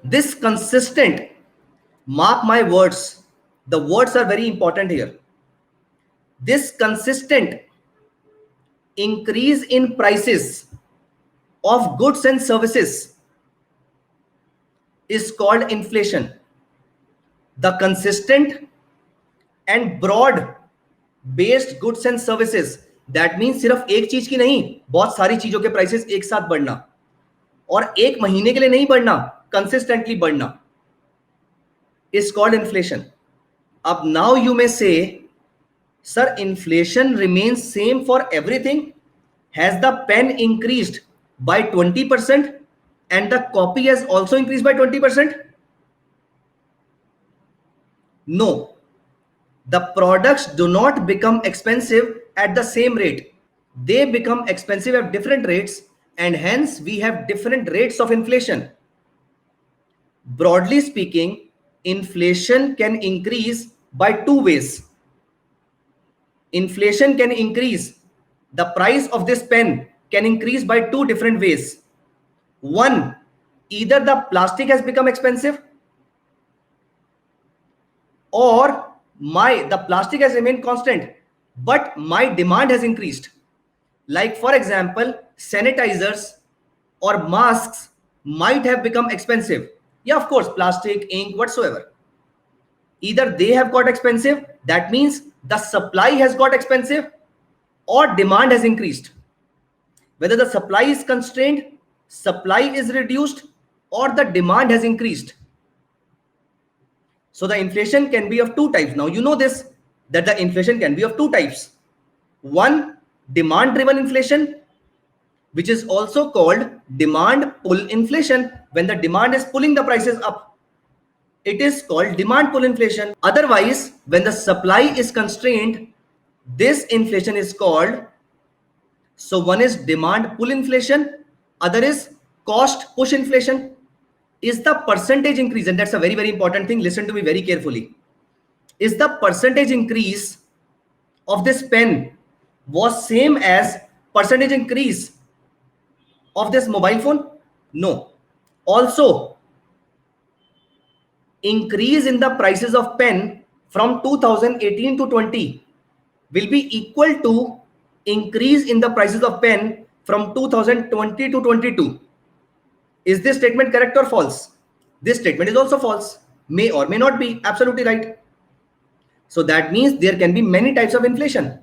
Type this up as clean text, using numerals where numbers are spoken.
This consistent, mark my words, the words are very important here. This consistent increase in prices of goods and services is called inflation. The consistent and broad based goods and services, that means सिर्फ एक चीज की नहीं, बहुत सारी चीजों के prices एक साथ बढ़ना, और एक महीने के लिए नहीं बढ़ना, कंसिस्टेंटली बढ़ना, is called inflation. अब now you may say, sir, inflation remains same for everything. Has the pen increased by 20% and the copy has also increased by 20%? No. The products do not become expensive at the same rate. They become expensive at different rates, and hence we have different rates of inflation. Broadly speaking, inflation can increase by two ways. Inflation can increase, the price of this pen can increase by two different ways. One, either the plastic has become expensive, or the plastic has remained constant, but my demand has increased. Like for example, sanitizers or masks might have become expensive. Yeah, of course, plastic, ink, whatsoever. Either they have got expensive, that means the supply has got expensive, or demand has increased. Whether the supply is constrained, supply is reduced, or the demand has increased. So the inflation can be of two types. Now you know this, that the inflation can be of two types. One, demand driven inflation, which is also called demand pull inflation. When the demand is pulling the prices up, it is called demand pull inflation. Otherwise, when the supply is constrained, this inflation is called, so one is demand pull inflation, other is cost push inflation. Is the percentage increase, and that's a very, very important thing, listen to me very carefully. Is the percentage increase of this pen was same as percentage increase of this mobile phone? No. Also, increase in the prices of pen from 2018 to 20 will be equal to increase in the prices of pen from 2020 to 22. Is this statement correct or false? This statement is also false. May or may not be. Absolutely right. So that means there can be many types of inflation.